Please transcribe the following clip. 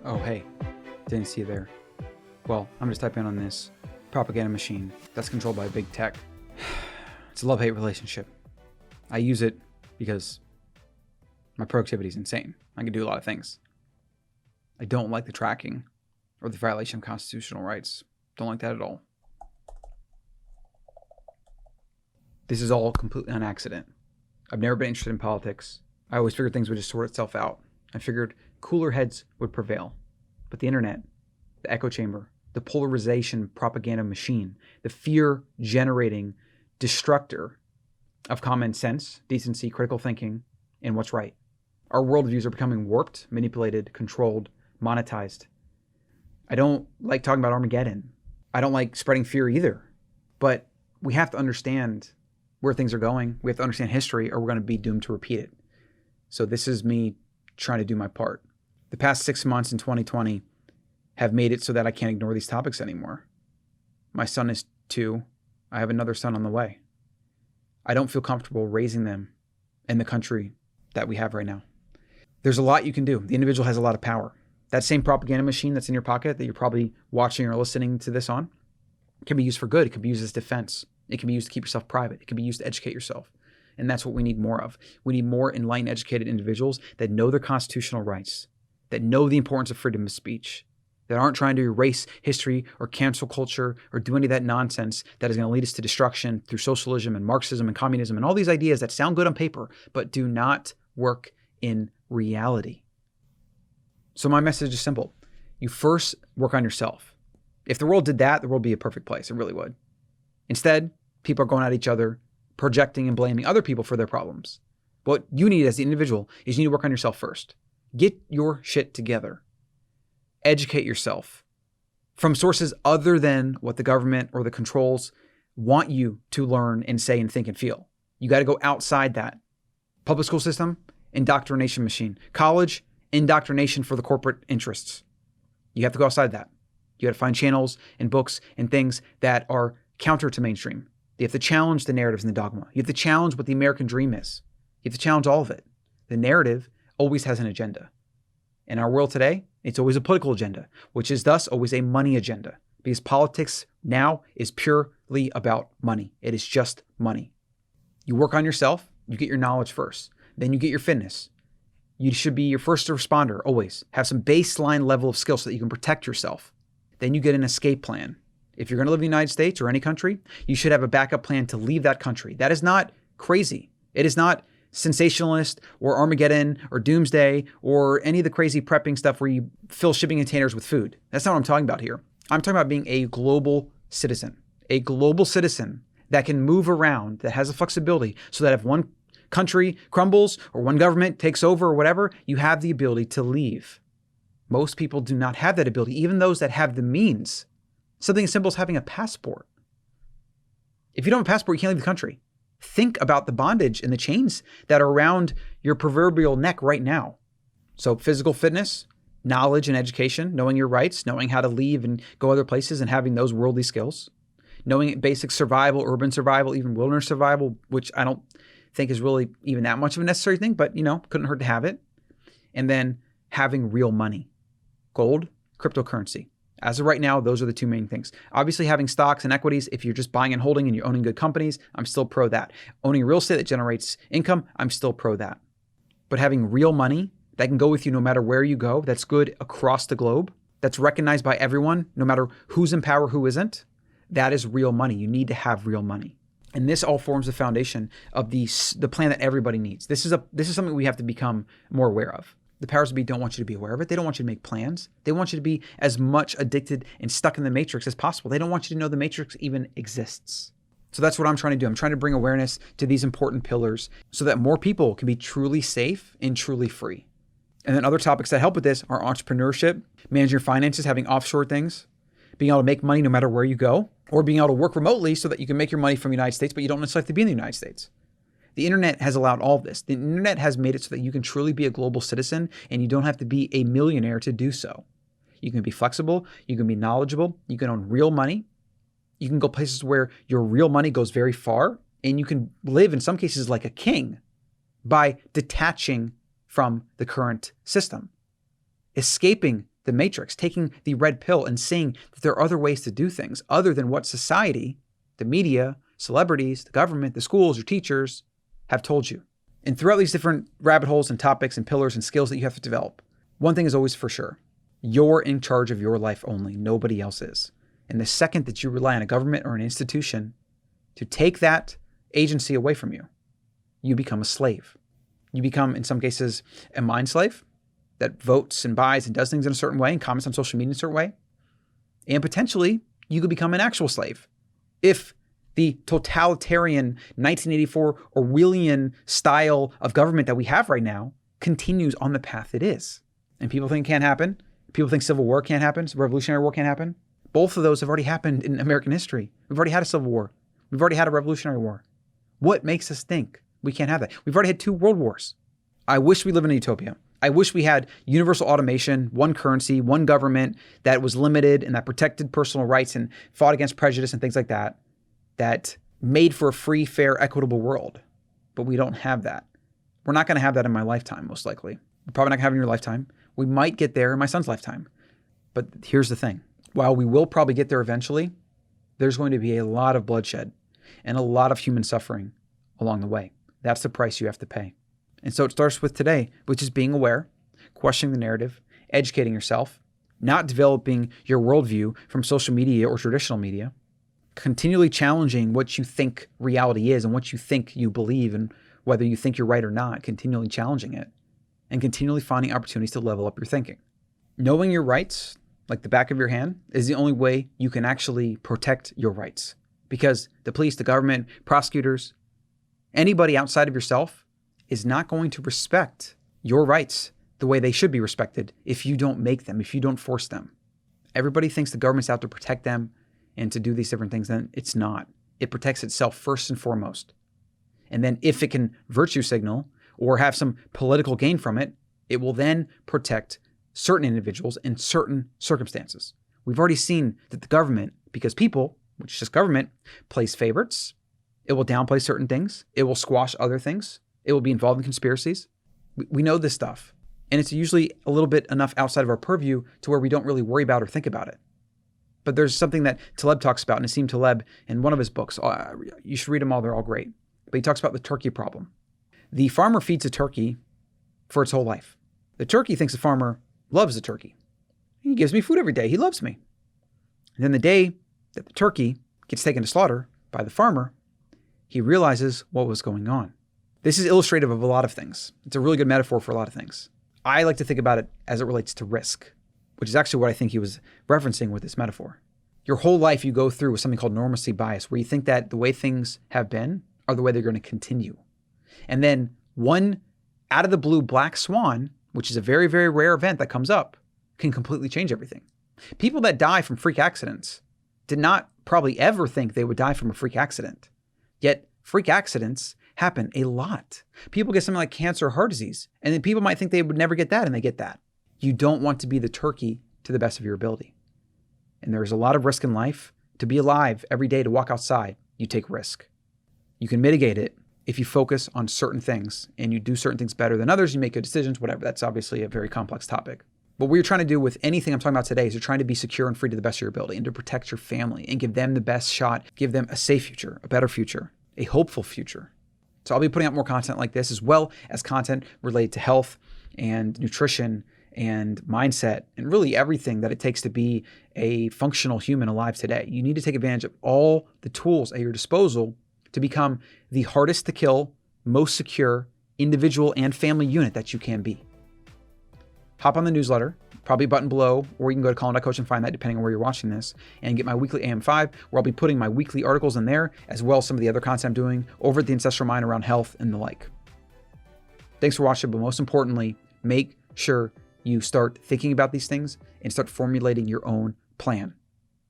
Oh, hey, didn't see you there. Well, I'm just typing on this propaganda machine that's controlled by big tech. It's a love-hate relationship. I use it because my productivity is insane. I can do a lot of things. I don't like the tracking or the violation of constitutional rights. Don't like that at all. This is all completely on accident. I've never been interested in politics. I always figured things would just sort itself out. I figured cooler heads would prevail. But the internet, the echo chamber, the polarization propaganda machine, the fear-generating destructor of common sense, decency, critical thinking, and what's right. Our worldviews are becoming warped, manipulated, controlled, monetized. I don't like talking about Armageddon. I don't like spreading fear either. But we have to understand where things are going. We have to understand history, or we're going to be doomed to repeat it. So this is me trying to do my part. The past 6 months in 2020 have made it so that I can't ignore these topics anymore. My son is 2. I have another son on the way. I don't feel comfortable raising them in the country that we have right now. There's a lot you can do. The individual has a lot of power. That same propaganda machine that's in your pocket that you're probably watching or listening to this on can be used for good. It can be used as defense. It can be used to keep yourself private. It can be used to educate yourself. And that's what we need more of. We need more enlightened, educated individuals that know their constitutional rights, that know the importance of freedom of speech, that aren't trying to erase history or cancel culture or do any of that nonsense that is going to lead us to destruction through socialism and Marxism and communism and all these ideas that sound good on paper, but do not work in reality. So my message is simple. You first work on yourself. If the world did that, the world would be a perfect place. It really would. Instead, people are going at each other, projecting and blaming other people for their problems. What you need as the individual is you need to work on yourself first. Get your shit together. Educate yourself from sources other than what the government or the controls want you to learn and say and think and feel. You got to go outside that. Public school system, indoctrination machine. College, indoctrination for the corporate interests. You have to go outside that. You got to find channels and books and things that are counter to mainstream. You have to challenge the narratives and the dogma. You have to challenge what the American dream is. You have to challenge all of it. The narrative always has an agenda. In our world today, it's always a political agenda, which is thus always a money agenda, because politics now is purely about money. It is just money. You work on yourself, you get your knowledge first, then you get your fitness. You should be your first responder, always. Have some baseline level of skill so that you can protect yourself. Then you get an escape plan. If you're going to live in the United States or any country, you should have a backup plan to leave that country. That is not crazy. It is not sensationalist or Armageddon or doomsday or any of the crazy prepping stuff where you fill shipping containers with food. That's not what I'm talking about here. I'm talking about being a global citizen that can move around, that has a flexibility so that if one country crumbles or one government takes over or whatever, you have the ability to leave. Most people do not have that ability, even those that have the means. Something as simple as having a passport. If you don't have a passport, you can't leave the country. Think about the bondage and the chains that are around your proverbial neck right now. So physical fitness, knowledge and education, knowing your rights, knowing how to leave and go other places and having those worldly skills, knowing basic survival, urban survival, even wilderness survival, which I don't think is really even that much of a necessary thing, but couldn't hurt to have it. And then having real money, gold, cryptocurrency. As of right now, those are the two main things. Obviously, having stocks and equities, if you're just buying and holding and you're owning good companies, I'm still pro that. Owning real estate that generates income, I'm still pro that. But having real money that can go with you no matter where you go, that's good across the globe, that's recognized by everyone, no matter who's in power, who isn't, that is real money. You need to have real money. And this all forms the foundation of the plan that everybody needs. This is something we have to become more aware of. The powers that be don't want you to be aware of it. They don't want you to make plans. They want you to be as much addicted and stuck in the matrix as possible. They don't want you to know the matrix even exists. So that's what I'm trying to do. I'm trying to bring awareness to these important pillars so that more people can be truly safe and truly free. And then other topics that help with this are entrepreneurship, managing your finances, having offshore things, being able to make money no matter where you go, or being able to work remotely so that you can make your money from the United States, but you don't necessarily have to be in the United States. The internet has allowed all of this. The internet has made it so that you can truly be a global citizen and you don't have to be a millionaire to do so. You can be flexible, you can be knowledgeable, you can own real money, you can go places where your real money goes very far, and you can live in some cases like a king by detaching from the current system, escaping the matrix, taking the red pill and seeing that there are other ways to do things other than what society, the media, celebrities, the government, the schools, your teachers have told you. And throughout these different rabbit holes and topics and pillars and skills that you have to develop, one thing is always for sure. You're in charge of your life only. Nobody else is. And the second that you rely on a government or an institution to take that agency away from you, you become a slave. You become, in some cases, a mind slave that votes and buys and does things in a certain way and comments on social media in a certain way. And potentially, you could become an actual slave if the totalitarian 1984 Orwellian style of government that we have right now continues on the path it is. And people think it can't happen. People think civil war can't happen. Revolutionary war can't happen. Both of those have already happened in American history. We've already had a civil war. We've already had a revolutionary war. What makes us think we can't have that? We've already had 2 world wars. I wish we lived in a utopia. I wish we had universal automation, one currency, one government that was limited and that protected personal rights and fought against prejudice and things like that, that made for a free, fair, equitable world. But we don't have that. We're not going to have that in my lifetime, most likely. We're probably not going to have it in your lifetime. We might get there in my son's lifetime. But here's the thing. While we will probably get there eventually, there's going to be a lot of bloodshed and a lot of human suffering along the way. That's the price you have to pay. And so it starts with today, which is being aware, questioning the narrative, educating yourself, not developing your worldview from social media or traditional media, continually challenging what you think reality is and what you think you believe and whether you think you're right or not, continually challenging it, and continually finding opportunities to level up your thinking. Knowing your rights, like the back of your hand, is the only way you can actually protect your rights. Because the police, the government, prosecutors, anybody outside of yourself is not going to respect your rights the way they should be respected if you don't make them, if you don't force them. Everybody thinks the government's out to protect them and to do these different things. Then it's not. It protects itself first and foremost. And then if it can virtue signal or have some political gain from it, it will then protect certain individuals in certain circumstances. We've already seen that the government, because people, which is just government, plays favorites. It will downplay certain things. It will squash other things. It will be involved in conspiracies. We know this stuff. And it's usually a little bit enough outside of our purview to where we don't really worry about or think about it. But there's something that Taleb talks about, Nassim Taleb, in one of his books. You should read them all. They're all great. But he talks about the turkey problem. The farmer feeds a turkey for its whole life. The turkey thinks the farmer loves the turkey. He gives me food every day. He loves me. And then the day that the turkey gets taken to slaughter by the farmer, he realizes what was going on. This is illustrative of a lot of things. It's a really good metaphor for a lot of things. I like to think about it as it relates to risk, which is actually what I think he was referencing with this metaphor. Your whole life you go through with something called normalcy bias, where you think that the way things have been are the way they're going to continue. And then one out of the blue black swan, which is a very, very rare event that comes up, can completely change everything. People that die from freak accidents did not probably ever think they would die from a freak accident. Yet freak accidents happen a lot. People get something like cancer or heart disease, and then people might think they would never get that, and they get that. You don't want to be the turkey to the best of your ability. And there's a lot of risk in life. To be alive every day, to walk outside, you take risk. You can mitigate it if you focus on certain things and you do certain things better than others, you make good decisions, whatever. That's obviously a very complex topic. But what you're trying to do with anything I'm talking about today is you're trying to be secure and free to the best of your ability and to protect your family and give them the best shot, give them a safe future, a better future, a hopeful future. So I'll be putting out more content like this, as well as content related to health and nutrition and mindset and really everything that it takes to be a functional human alive today. You need to take advantage of all the tools at your disposal to become the hardest to kill, most secure individual and family unit that you can be. Hop on the newsletter, probably a button below, or you can go to colin.coach and find that depending on where you're watching this, and get my weekly AM5, where I'll be putting my weekly articles in there, as well as some of the other content I'm doing over at the Ancestral Mind around health and the like. Thanks for watching, but most importantly, make sure you start thinking about these things and start formulating your own plan.